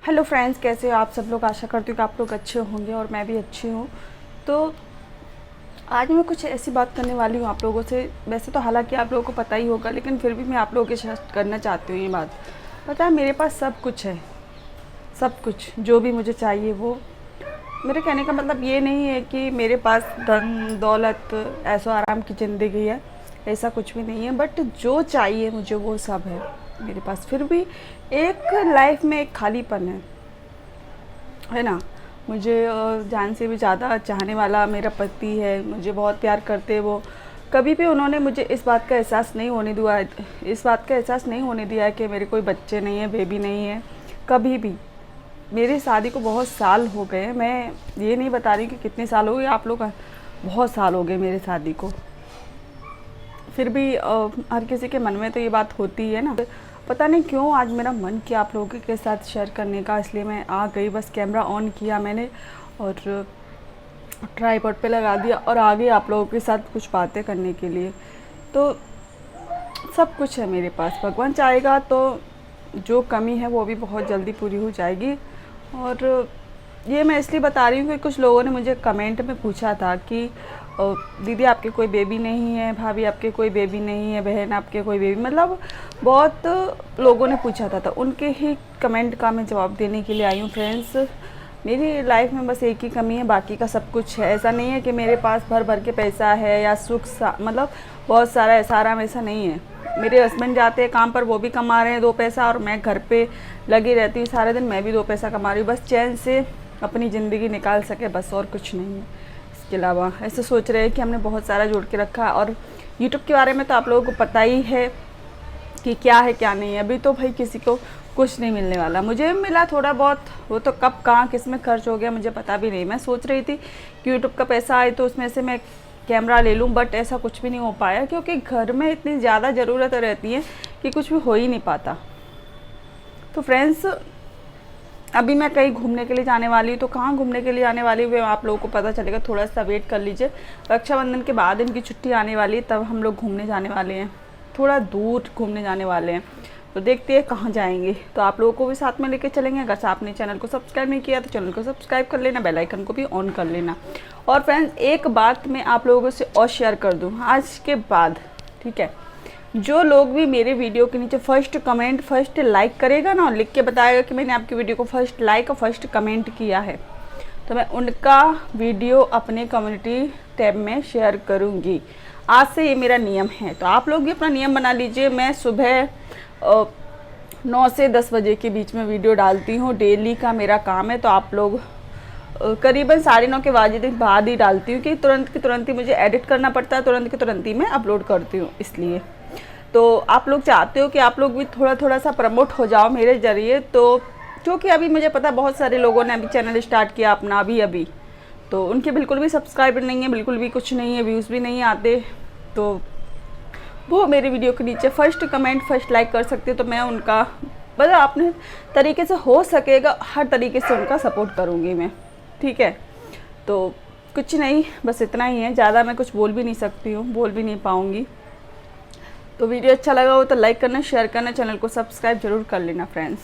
Hello friends, कैसे हो आप सब लोग। आशा करती हूँ कि आप लोग अच्छे होंगे और मैं भी अच्छी हूँ। तो आज मैं कुछ ऐसी बात करने वाली हूँ आप लोगों से। वैसे तो हालांकि आप लोगों को पता ही होगा, लेकिन फिर भी मैं आप लोगों के साथ करना चाहती हूँ ये बात। पता है, मेरे पास सब कुछ है, सब कुछ जो भी मुझे चाहिए वो। मेरे कहने का मतलब ये नहीं है कि मेरे पास धन दौलत ऐशो आराम की ज़िंदगी है, ऐसा कुछ भी नहीं है। बट जो चाहिए मुझे वो सब है मेरे पास। फिर भी एक लाइफ में एक खालीपन है ना। मुझे जान से भी ज़्यादा चाहने वाला मेरा पति है, मुझे बहुत प्यार करते हैं वो। कभी भी उन्होंने मुझे इस बात का एहसास नहीं होने दिया है, इस बात का एहसास नहीं होने दिया है कि मेरे कोई बच्चे नहीं है, बेबी नहीं है, कभी भी। मेरी शादी को बहुत साल हो गए, मैं ये नहीं बता रही कि कितने साल हो गए, आप लोग बहुत साल हो गए मेरी शादी को। फिर भी हर किसी के मन में तो ये बात होती है ना। पता नहीं क्यों आज मेरा मन किया आप लोगों के साथ शेयर करने का, इसलिए मैं आ गई। बस कैमरा ऑन किया मैंने और ट्राइपॉड पे लगा दिया और आ गई आप लोगों के साथ कुछ बातें करने के लिए। तो सब कुछ है मेरे पास, भगवान चाहेगा तो जो कमी है वो भी बहुत जल्दी पूरी हो जाएगी। और ये मैं इसलिए बता रही हूँ कि कुछ लोगों ने मुझे कमेंट में पूछा था कि दीदी आपके कोई बेबी नहीं है, भाभी आपके कोई बेबी नहीं है, बहन आपके कोई बेबी, मतलब बहुत लोगों ने पूछा था। तो उनके ही कमेंट का मैं जवाब देने के लिए आई हूँ फ्रेंड्स। मेरी लाइफ में बस एक ही कमी है, बाकी का सब कुछ है। ऐसा नहीं है कि मेरे पास भर भर के पैसा है या मतलब बहुत सारा ऐसा आराम, ऐसा नहीं है। मेरे हस्बैंड जाते हैं काम पर, वो भी कमा रहे हैं दो पैसा, और मैं घर पे लगी रहती हूँ सारे दिन, मैं भी दो पैसा कमा रही हूँ। बस चैन से अपनी ज़िंदगी निकाल सके, बस, और कुछ नहीं है इसके अलावा। ऐसे सोच रहे हैं कि हमने बहुत सारा जोड़ के रखा है। और यूट्यूब के बारे में तो आप लोगों को पता ही है कि क्या है क्या नहीं है। अभी तो भाई किसी को कुछ नहीं मिलने वाला। मुझे मिला थोड़ा बहुत, वो तो कब कहाँ किस में खर्च हो गया मुझे पता भी नहीं। मैं सोच रही थी कि यूट्यूब का पैसा आए तो उसमें से मैं कैमरा ले लूँ, बट ऐसा कुछ भी नहीं हो पाया, क्योंकि घर में इतनी ज़्यादा ज़रूरत रहती है कि कुछ भी हो ही नहीं पाता। तो फ्रेंड्स, अभी मैं कहीं घूमने के लिए जाने वाली हूँ। तो कहाँ घूमने के लिए जाने वाली हूँ आप लोगों को पता चलेगा, थोड़ा सा वेट कर लीजिए। रक्षाबंधन के बाद इनकी छुट्टी आने वाली है, तब हम लोग घूमने जाने वाले हैं, थोड़ा दूर घूमने जाने वाले हैं। तो देखते हैं कहाँ जाएंगे, तो आप लोगों को भी साथ में लेके चलेंगे। अगर आपने चैनल को सब्सक्राइब नहीं किया तो चैनल को सब्सक्राइब कर लेना, बेल आइकन को भी ऑन कर लेना। और फ्रेंड्स, एक बात मैं आप लोगों से और शेयर कर दूँ आज के बाद, ठीक है। जो लोग भी मेरे वीडियो के नीचे फर्स्ट कमेंट, फर्स्ट लाइक करेगा ना, लिख के बताएगा कि मैंने आपकी वीडियो को फर्स्ट लाइक और फर्स्ट कमेंट किया है, तो मैं उनका वीडियो अपने कम्युनिटी टैब में शेयर करूँगी। आज से ये मेरा नियम है, तो आप लोग भी अपना नियम बना लीजिए। मैं सुबह 9 से 10 बजे के बीच में वीडियो डालती हूँ, डेली का मेरा काम है। तो आप लोग करीबन 9:30 के बजे बाद ही डालती हूँ, कि तुरंत की तुरंत ही मुझे एडिट करना पड़ता है, तुरंत की तुरंत ही मैं अपलोड करती हूँ, इसलिए। तो आप लोग चाहते हो कि आप लोग भी थोड़ा थोड़ा सा प्रमोट हो जाओ मेरे ज़रिए, तो क्योंकि अभी मुझे पता है बहुत सारे लोगों ने अभी चैनल स्टार्ट किया अपना, अभी तो उनके बिल्कुल भी सब्सक्राइबर नहीं है, बिल्कुल भी कुछ नहीं है, व्यूज़ भी नहीं आते। तो वो मेरे वीडियो के नीचे फर्स्ट कमेंट, फर्स्ट लाइक कर सकते हो। तो मैं उनका मतलब अपने तरीके से हो सकेगा, हर तरीके से उनका सपोर्ट करूँगी मैं, ठीक है। तो कुछ नहीं, बस इतना ही है, ज़्यादा मैं कुछ बोल भी नहीं सकती हूँ, बोल भी नहीं पाऊँगी। तो वीडियो अच्छा लगा हो तो लाइक करना, शेयर करना, चैनल को सब्सक्राइब जरूर कर लेना फ्रेंड्स।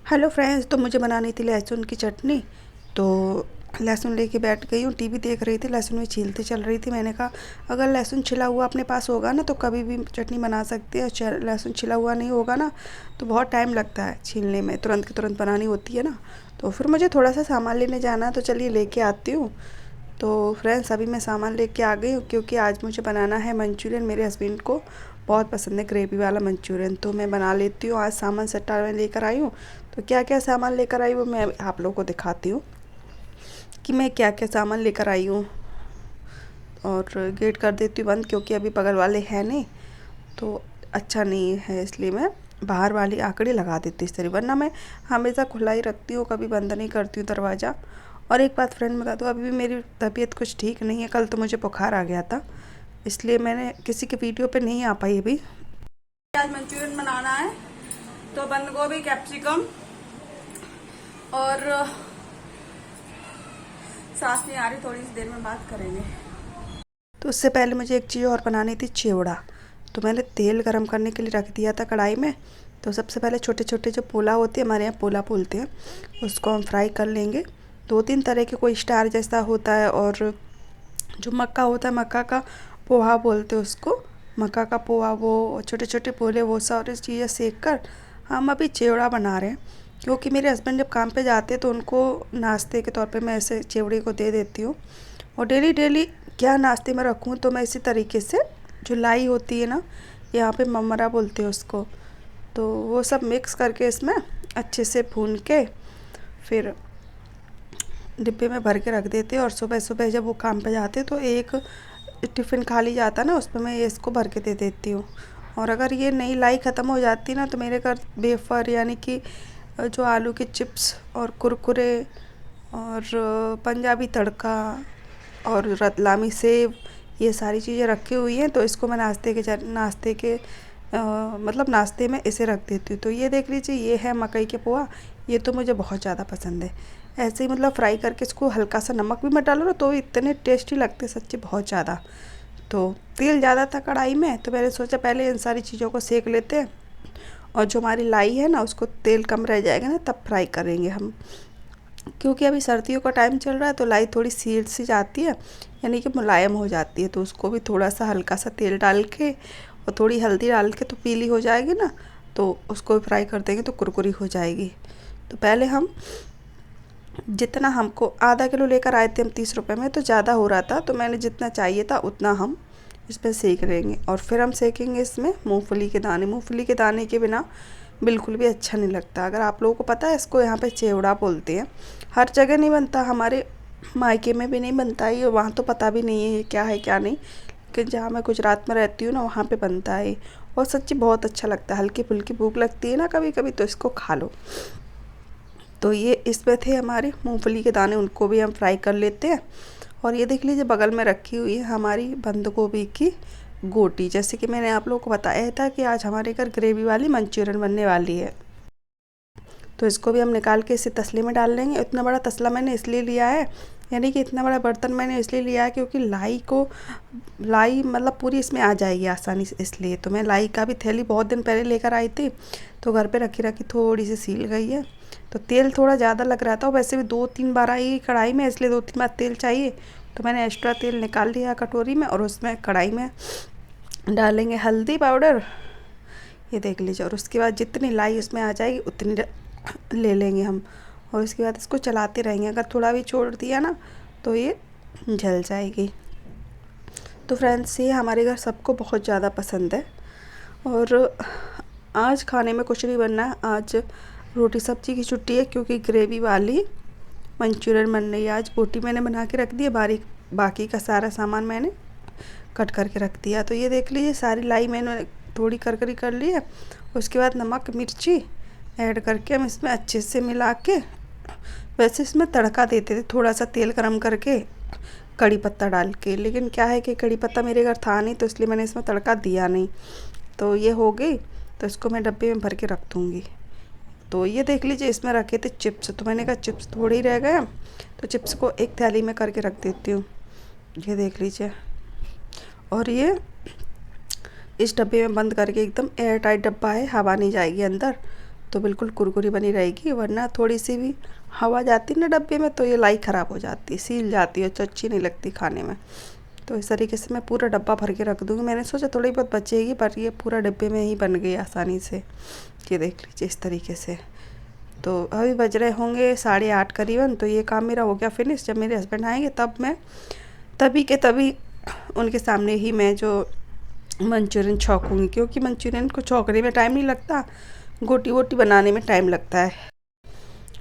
हेलो फ्रेंड्स, तो मुझे बनानी थी लहसुन की चटनी। तो लहसुन लेके बैठ गई हूँ, टीवी देख रही थी, लहसुन में छीलते चल रही थी। मैंने कहा अगर लहसुन छिला हुआ अपने पास होगा ना तो कभी भी चटनी बना सकते हैं। लहसुन छिला हुआ नहीं होगा ना तो बहुत टाइम लगता है छीलने में, तुरंत की तुरंत बनानी होती है ना। तो फिर मुझे थोड़ा सा सामान लेने जाना है, तो चलिए लेके आती हूँ। तो फ्रेंड्स, अभी मैं सामान लेके आ गई हूँ, क्योंकि आज मुझे बनाना है मंचूरियन। मेरे हस्बैंड को बहुत पसंद है ग्रेवी वाला मंचूरियन, तो मैं बना लेती हूँ। आज सामान सट्टा में लेकर आई हूँ। तो क्या क्या सामान लेकर आई हूँ मैं आप लोगों को दिखाती हूँ कि मैं क्या क्या सामान लेकर आई हूँ। और गेट कर देती हूँ बंद, क्योंकि अभी बगल वाले हैं नहीं तो अच्छा नहीं है, इसलिए मैं बाहर वाली आकड़ी लगा देती हूँ इस तरह, वरना मैं हमेशा खुला ही रखती हूँ, कभी बंद नहीं करती हूँ दरवाज़ा। और एक बात फ्रेंड बता दो, अभी भी मेरी तबीयत कुछ ठीक नहीं है। कल तो मुझे बुखार आ गया था, इसलिए मैंने किसी के वीडियो पे नहीं आ पाई अभी। आज मंचूरियन बनाना है, तो बंद गोभी, कैप्सिकम और सांस नहीं आ रही, थोड़ी सी देर में बात करेंगे। तो उससे पहले मुझे एक चीज़ और बनानी थी, चिवड़ा। तो मैंने तेल गरम करने के लिए रख दिया था कढ़ाई में। तो सबसे पहले छोटे छोटे जो पोला होते हैं, हमारे यहाँ पोला बोलते हैं, उसको हम फ्राई कर लेंगे। 2-3 तरह के, कोई स्टार जैसा होता है और जो मक्का होता है, मक्का का पोहा बोलते हैं उसको, मक्का का पोहा, वो छोटे छोटे पोले, वो सारी चीज़ें सेक कर हम अभी चिवड़ा बना रहे हैं। क्योंकि मेरे हस्बैंड जब काम पे जाते हैं तो उनको नाश्ते के तौर पे मैं ऐसे चिवड़े को दे देती हूँ। और डेली डेली क्या नाश्ते में रखूँ, तो मैं इसी तरीके से, जो लाई होती है ना, यहाँ पे ममरा बोलते हैं उसको, तो वो सब मिक्स करके इसमें अच्छे से भून के फिर डिब्बे में भर के रख देते हैं। और सुबह सुबह जब वो काम पे जाते तो एक टिफ़िन खाली जाता ना, उसमें मैं इसको भर के दे देती हूँ। और अगर ये नई लाई ख़त्म हो जाती ना, तो मेरे घर वेफर यानी कि जो आलू के चिप्स और कुरकुरे और पंजाबी तड़का और रतलामी सेव, ये सारी चीज़ें रखी हुई हैं। तो इसको मैं नाश्ते के मतलब नाश्ते में इसे रख देती हूँ। तो ये देख लीजिए, ये है मकई के पोहा। ये तो मुझे बहुत ज़्यादा पसंद है। ऐसे ही मतलब फ्राई करके इसको हल्का सा नमक भी मत डालो ना, तो इतने टेस्टी लगते हैं सच्ची, बहुत ज़्यादा। तो तेल ज़्यादा था कढ़ाई में, तो मैंने सोचा पहले इन सारी चीज़ों को सेक लेते हैं, और जो हमारी लाई है ना, उसको तेल कम रह जाएगा ना, तब फ्राई करेंगे हम। क्योंकि अभी सर्दियों का टाइम चल रहा है, तो लाई थोड़ी सीड सी जाती है, यानी कि मुलायम हो जाती है। तो उसको भी थोड़ा सा हल्का सा तेल डाल के और थोड़ी हल्दी डाल के, तो पीली हो जाएगी ना, तो उसको भी फ्राई कर देंगे तो कुरकुरी हो जाएगी। तो पहले हम, जितना हमको आधा किलो लेकर आए थे हम 30 रुपये में, तो ज़्यादा हो रहा था, तो मैंने जितना चाहिए था उतना हम इसमें सेक लेंगे। और फिर हम सेकेंगे इसमें मूंगफली के दाने। मूंगफली के दाने के बिना बिल्कुल भी अच्छा नहीं लगता। अगर आप लोगों को पता है, इसको यहाँ पे चिवड़ा बोलते हैं। हर जगह नहीं बनता, हमारे मायके में भी नहीं बनता है ये, वहाँ तो पता भी नहीं है ये क्या है क्या नहीं, लेकिन जहाँ मैं गुजरात में रहती हूँ ना, वहाँ पे बनता है। और सच्ची बहुत अच्छा लगता है। हल्की फुल्की भूख लगती है ना कभी कभी, तो इसको खा लो। तो ये इसमें थे हमारे मूंगफली के दाने, उनको भी हम फ्राई कर लेते हैं। और ये देख लीजिए, बगल में रखी हुई है हमारी बंद गोभी की गोटी। जैसे कि मैंने आप लोगों को बताया था कि आज हमारे घर ग्रेवी वाली मंचूरियन बनने वाली है। तो इसको भी हम निकाल के इसी तसले में डाल लेंगे। इतना बड़ा तसला मैंने इसलिए लिया है, यानी कि इतना बड़ा बर्तन मैंने इसलिए लिया है क्योंकि लाई मतलब पूरी इसमें आ जाएगी आसानी से, इसलिए। तो मैं लाई का भी थैली बहुत दिन पहले लेकर आई थी, तो घर पे रखी रखी थोड़ी सी सील गई है। तो तेल थोड़ा ज़्यादा लग रहा था, वैसे भी 2-3 बार आई कढ़ाई में, इसलिए 2-3 बार तेल चाहिए। तो मैंने एक्स्ट्रा तेल निकाल लिया कटोरी में, और उसमें कढ़ाई में डालेंगे हल्दी पाउडर, ये देख लीजिए। और उसके बाद जितनी लाई उसमें आ जाएगी उतनी ले लेंगे हम, और उसके बाद इसको चलाते रहेंगे। अगर थोड़ा भी छोड़ दिया ना, तो ये जल जाएगी। तो फ्रेंड्स, ये हमारे घर सबको बहुत ज़्यादा पसंद है। और आज खाने में कुछ नहीं बनना है, आज रोटी सब्जी की छुट्टी है, क्योंकि ग्रेवी वाली मंचूरियन बन रही है। आज बोटी मैंने बना के रख दी है, बाकी का सारा सामान मैंने कट करके रख दिया। तो ये देख लीजिए, सारी लाई मैंने थोड़ी करकरी कर ली है। उसके बाद नमक मिर्ची ऐड करके हम इसमें अच्छे से मिला के, वैसे इसमें तड़का देते थे थोड़ा सा तेल गरम करके कड़ी पत्ता डाल के, लेकिन क्या है कि कड़ी पत्ता मेरे घर था नहीं, तो इसलिए मैंने इसमें तड़का दिया नहीं। तो ये हो गई, तो इसको मैं डब्बे में भर के रख दूँगी। तो ये देख लीजिए, इसमें रखे थे चिप्स, तो मैंने कहा चिप्स थोड़े ही रह गए, तो चिप्स को एक थैली में करके रख देती हूँ। ये देख लीजिए, और ये इस डब्बे में बंद करके, एकदम एयर टाइट डब्बा है, हवा नहीं जाएगी अंदर, तो बिल्कुल कुरकुरी बनी रहेगी। वरना थोड़ी सी भी हवा जाती ना डब्बे में, तो ये लाई ख़राब हो जाती है, सील जाती है, तो अच्छी नहीं लगती खाने में। तो इस तरीके से मैं पूरा डब्बा भर के रख दूँगी। मैंने सोचा थोड़ी बहुत बचेगी, पर ये पूरा डब्बे में ही बन गई आसानी से। ये देख लीजिए इस तरीके से। तो अभी बज रहे होंगे 8:30 करीबन, तो ये काम मेरा हो गया फिनिश। जब मेरे हस्बैंड आएंगे तब मैं तभी उनके सामने ही मैं जो मंचूरियन छौंकूँगी, क्योंकि मंचूरियन को छौंकने में टाइम नहीं लगता, गोटी वोटी बनाने में टाइम लगता है।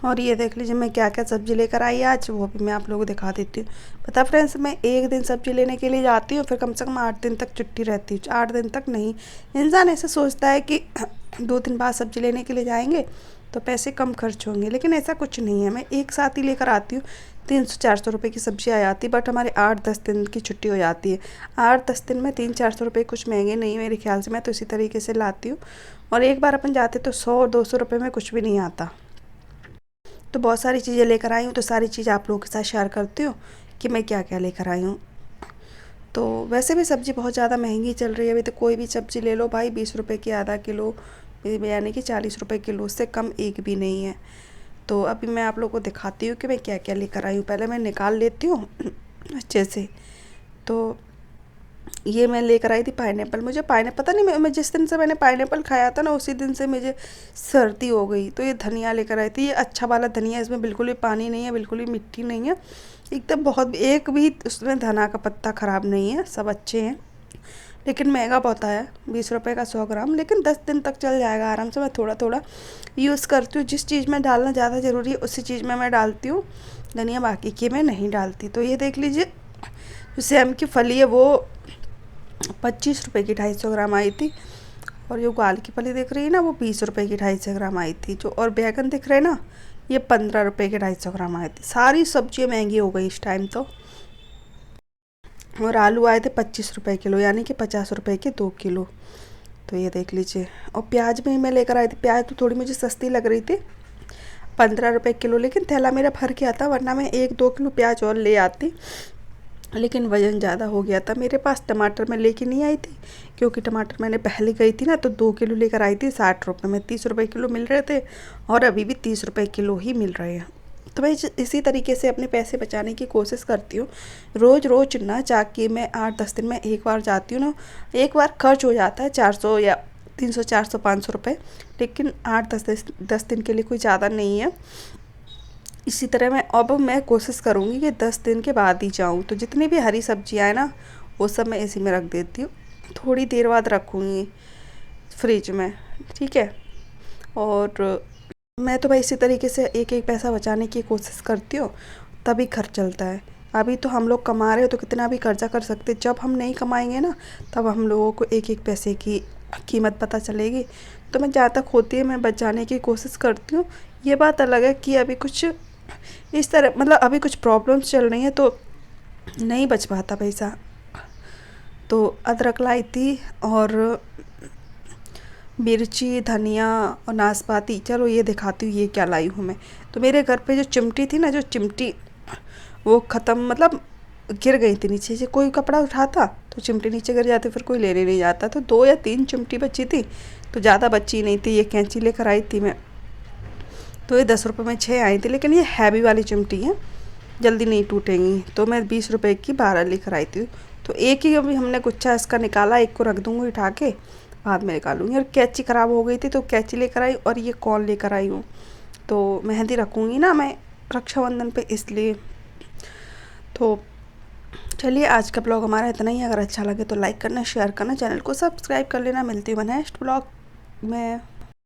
और ये देख लीजिए मैं क्या क्या सब्ज़ी लेकर आई आज, वो भी मैं आप लोगों को दिखा देती हूँ। पता फ्रेंड्स, मैं एक दिन सब्ज़ी लेने के लिए जाती हूँ, फिर कम से कम 8 दिन तक छुट्टी रहती है। 8 दिन तक नहीं, इंसान ऐसे सोचता है कि 2 दिन बाद सब्ज़ी लेने के लिए जाएंगे तो पैसे कम खर्च होंगे, लेकिन ऐसा कुछ नहीं है। मैं एक साथ ही लेकर आती हूँ, 300-400 रुपये की सब्ज़ी आ जाती है, बट हमारे 8-10 दिन की छुट्टी हो जाती है। 8-10 दिन में 300-400 रुपये कुछ महंगे नहीं मेरे ख्याल से, मैं तो इसी तरीके से लाती हूँ। और एक बार अपन जाते तो 100-200 रुपये में कुछ भी नहीं आता। तो बहुत सारी चीज़ें लेकर आई हूँ, तो सारी चीज़ आप लोगों के साथ शेयर करती हूँ कि मैं क्या क्या लेकर आई हूँ। तो वैसे भी सब्ज़ी बहुत ज़्यादा महंगी चल रही है अभी, तो कोई भी सब्ज़ी ले लो भाई, 20 रुपये की आधा किलो यानी कि 40 रुपये किलो, उससे कम एक भी नहीं है। तो अभी मैं आप लोगों को दिखाती हूँ कि मैं क्या क्या लेकर आई हूँ। पहले मैं निकाल लेती हूँ अच्छे से। तो ये मैं लेकर आई थी पाइनएप्पल। मुझे पाइनएप्पल पता नहीं, मैं जिस दिन से मैंने पाइनएप्पल खाया था ना उसी दिन से मुझे सर्दी हो गई। तो ये धनिया लेकर आई थी, ये अच्छा वाला धनिया, इसमें बिल्कुल भी पानी नहीं है, बिल्कुल भी मिट्टी नहीं है, एकदम बहुत एक भी उसमें धना का पत्ता ख़राब नहीं है, सब अच्छे हैं। लेकिन महंगा बहुत आया, 20 रुपये का 100 ग्राम, लेकिन 10 दिन तक चल जाएगा आराम से। मैं थोड़ा थोड़ा यूज़ करती हूँ, जिस चीज़ में डालना ज़्यादा ज़रूरी है उसी चीज़ में मैं डालती हूँ धनिया, बाकी की मैं नहीं डालती। तो ये देख लीजिए, जो सेम की फली है वो 25 रुपये की 250 ग्राम आई थी, और जो ग्वाल की फली दिख रही है ना वो 20 रुपये की 250 ग्राम आई थी। जो और बैगन दिख रहे हैं ना ये 15 रुपये के 250 ग्राम आई थी। सारी सब्जियाँ महंगी हो गई इस टाइम तो। और आलू आए थे 25 रुपये किलो, यानी कि 50 रुपये के 2 किलो। तो ये देख लीजिए। और प्याज भी मैं लेकर आई थी। प्याज तो थोड़ी मुझे सस्ती लग रही थी, 15 रुपये किलो, लेकिन थैला मेरा भर गया था, वरना मैं 1-2 किलो प्याज और ले आती, लेकिन वज़न ज़्यादा हो गया था मेरे पास। टमाटर मैं लेके नहीं आई थी, क्योंकि टमाटर मैंने पहले गई थी ना तो 2 किलो लेकर आई थी 60 रुपये में। 30 रुपये किलो मिल रहे थे, और अभी भी 30 रुपये किलो ही मिल रहे हैं। तो मैं इसी तरीके से अपने पैसे बचाने की कोशिश करती हूँ। रोज़ रोज़ ना जाके मैं 8-10 दिन में एक बार जाती हूँ ना, एक बार खर्च हो जाता है 400 या 300, 400, 500 रुपये, लेकिन 8-10 दिन के लिए कोई ज़्यादा नहीं है। इसी तरह मैं कोशिश करूँगी कि 10 दिन के बाद ही जाऊँ। तो जितनी भी हरी सब्जियाँ हैं ना वो सब मैं इसी में रख देती हूँ, थोड़ी देर बाद रखूँगी फ्रिज में, ठीक है। और मैं तो भाई इसी तरीके से एक एक पैसा बचाने की कोशिश करती हूँ, तभी खर्च चलता है। अभी तो हम लोग कमा रहे हो तो कितना भी खर्चा कर सकते, जब हम नहीं कमाएंगे ना तब हम लोगों को एक एक पैसे की कीमत पता चलेगी। तो मैं जहाँ तक होती है मैं बचाने की कोशिश करती हूँ। ये बात अलग है कि अभी कुछ इस तरह, मतलब अभी कुछ प्रॉब्लम्स चल रही हैं तो नहीं बच पाता पैसा। तो अदरक लाई थी, और मिर्ची, धनिया और नाशपाती। चलो ये दिखाती हूँ ये क्या लाई हूँ मैं। तो मेरे घर पे जो चिमटी थी ना, जो चिमटी वो ख़त्म, मतलब गिर गई थी नीचे से, कोई कपड़ा उठाता तो चिमटी नीचे गिर जाती, फिर कोई लेने नहीं जाता। तो 2 या 3 चिमटी बची थी, तो ज़्यादा बची नहीं थी। ये कैंची लेकर आई थी मैं, तो ये 10 रुपये में 6 आई थी, लेकिन ये हैवी वाली चिमटी है, जल्दी नहीं टूटेंगी। तो मैं 20 रुपये की 12 लेकर आई थी। तो एक ही अभी हमने गुच्छा इसका निकाला, एक को रख दूँगी उठा के, बाद में निकालूंगी। और कैंची ख़राब हो गई थी तो कैंची लेकर आई, और ये कौन लेकर आई हूँ। तो मेहंदी रखूँगी ना मैं रक्षाबंधन पे, इसलिए। तो चलिए आज का ब्लॉग हमारा इतना ही। अगर अच्छा लगे तो लाइक करना, शेयर करना, चैनल को सब्सक्राइब कर लेना। मिलती हूँ मैं नेक्स्ट ब्लॉग में।